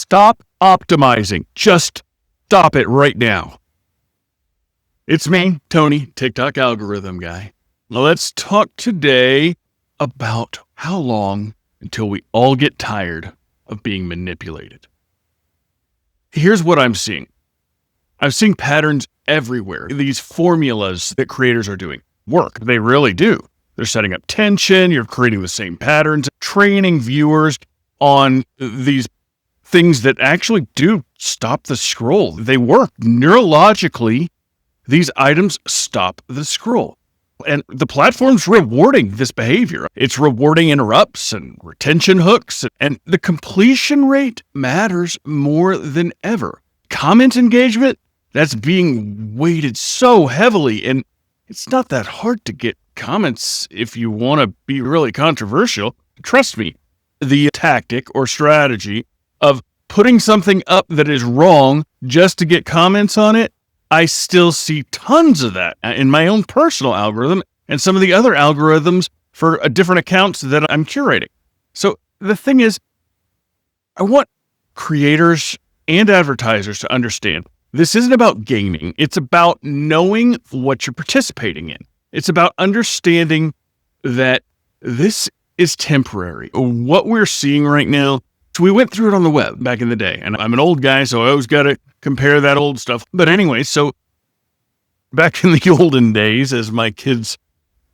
Stop optimizing. Just stop it right now. It's me, Tony, TikTok algorithm guy. Now let's talk today about how long until we all get tired of being manipulated. Here's what I'm seeing. I'm seeing patterns everywhere. These formulas that creators are doing work. They really do. They're setting up tension. You're creating the same patterns, training viewers on these things that actually do stop the scroll. They work. Neurologically, these items stop the scroll. And the platform's rewarding this behavior. It's rewarding interrupts and retention hooks, and the completion rate matters more than ever. Comment engagement, that's being weighted so heavily, and it's not that hard to get comments if you want to be really controversial. Trust me, the tactic or strategy of putting something up that is wrong just to get comments on it, I still see tons of that in my own personal algorithm and some of the other algorithms for different accounts that I'm curating. So the thing is, I want creators and advertisers to understand this isn't about gaming. It's about knowing what you're participating in. It's about understanding that this is temporary. What we're seeing right now, so we went through it on the web back in the day, and I'm an old guy, so I always got to compare that old stuff. But anyway, so back in the olden days, as my kids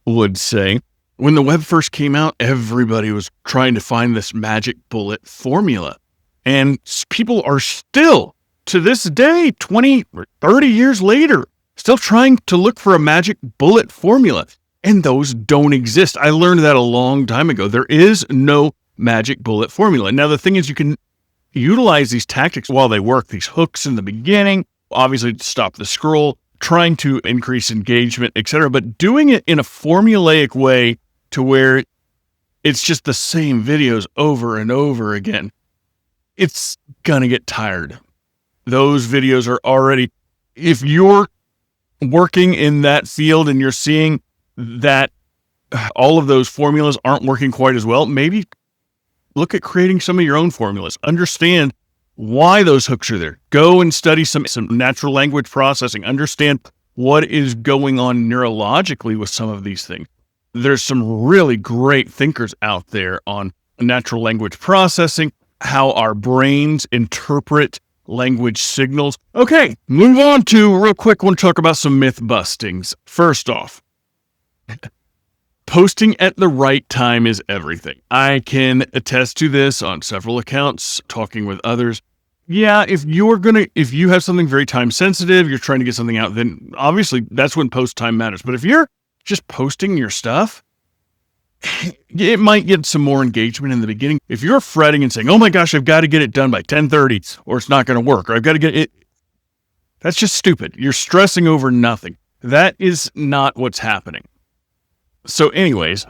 would say, when the web first came out, everybody was trying to find this magic bullet formula. And people are still, to this day, 20 or 30 years later, still trying to look for a magic bullet formula. And those don't exist. I learned that a long time ago. There is no magic bullet formula. Now, the thing is, you can utilize these tactics while they work, these hooks in the beginning, obviously to stop the scroll, trying to increase engagement, etc., but doing it in a formulaic way to where it's just the same videos over and over again. It's gonna get tired. Those videos are already, if you're working in that field and you're seeing that all of those formulas aren't working quite as well, maybe look at creating some of your own formulas. Understand why those hooks are there. Go and study some natural language processing. Understand what is going on neurologically with some of these things. There's some really great thinkers out there on natural language processing, how our brains interpret language signals. Okay, move on to real quick. I want to talk about some myth bustings. First off, posting at the right time is everything. I can attest to this on several accounts, talking with others. Yeah, if you have something very time sensitive, you're trying to get something out, then obviously that's when post time matters. But if you're just posting your stuff, it might get some more engagement in the beginning. If you're fretting and saying, oh my gosh, I've got to get it done by 10:30 or it's not going to work, or I've got to get it, that's just stupid. You're stressing over nothing. That is not what's happening. So anyways,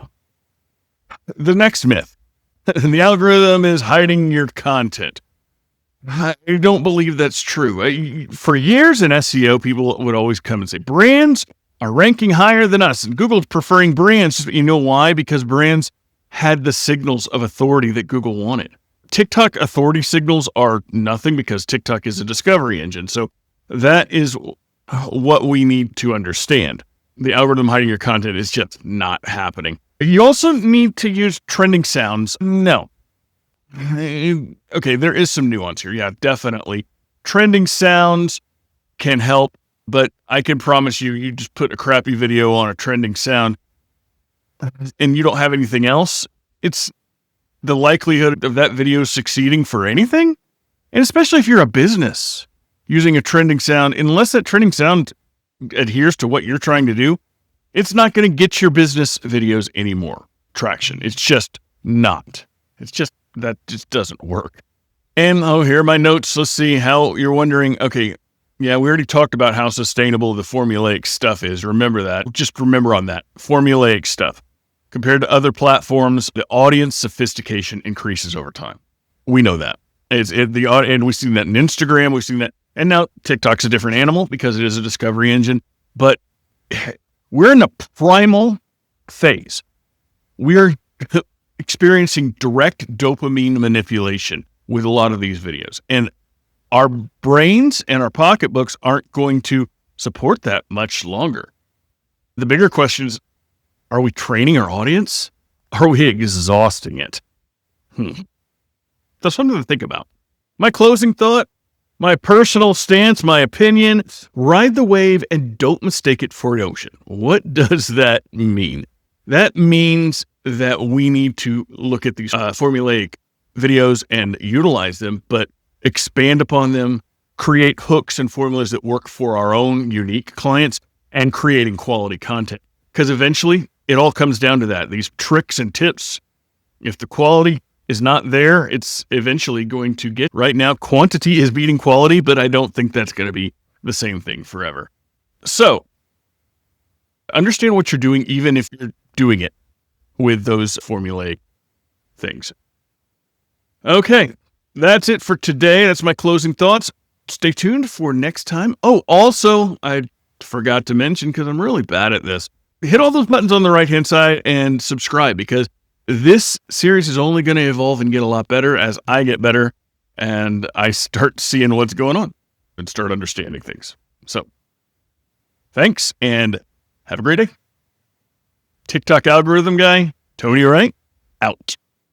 the next myth, the algorithm is hiding your content. I don't believe that's true. For years in SEO, people would always come and say, brands are ranking higher than us, and Google's preferring brands. You know why? Because brands had the signals of authority that Google wanted. TikTok authority signals are nothing because TikTok is a discovery engine. So that is what we need to understand. The algorithm hiding your content is just not happening. You also need to use trending sounds. No. Okay, there is some nuance here. Yeah, definitely. Trending sounds can help, but I can promise you just put a crappy video on a trending sound and you don't have anything else, it's the likelihood of that video succeeding for anything. And especially if you're a business using a trending sound, unless that trending sound adheres to what you're trying to do, it's not going to get your business videos any more traction. It's just not. That just doesn't work. And here are my notes. Let's see how you're wondering. Okay, yeah, we already talked about how sustainable the formulaic stuff is. Remember that. Just remember on that. Formulaic stuff. Compared to other platforms, the audience sophistication increases over time. We know that. And we've seen that in Instagram. We've seen that. And now TikTok's a different animal because it is a discovery engine. But we're in a primal phase. We're experiencing direct dopamine manipulation. with a lot of these videos. And our brains and our pocketbooks aren't going to support that much longer. The bigger question is, are we training our audience? Are we exhausting it? That's something to think about. My closing thought, my personal stance, my opinion, ride the wave and don't mistake it for an ocean. What does that mean? That means that we need to look at these formulaic videos and utilize them, but expand upon them, create hooks and formulas that work for our own unique clients, and creating quality content. Because eventually it all comes down to that. These tricks and tips, if the quality is not there, it's eventually going to get. Right now, quantity is beating quality, but I don't think that's going to be the same thing forever. So understand what you're doing, even if you're doing it with those formulaic things. Okay, that's it for today. That's my closing thoughts. Stay tuned for next time. Oh, also, I forgot to mention, because I'm really bad at this, hit all those buttons on the right-hand side and subscribe, because this series is only going to evolve and get a lot better as I get better and I start seeing what's going on and start understanding things. So, thanks and have a great day. TikTok algorithm guy, Tony Wright, out.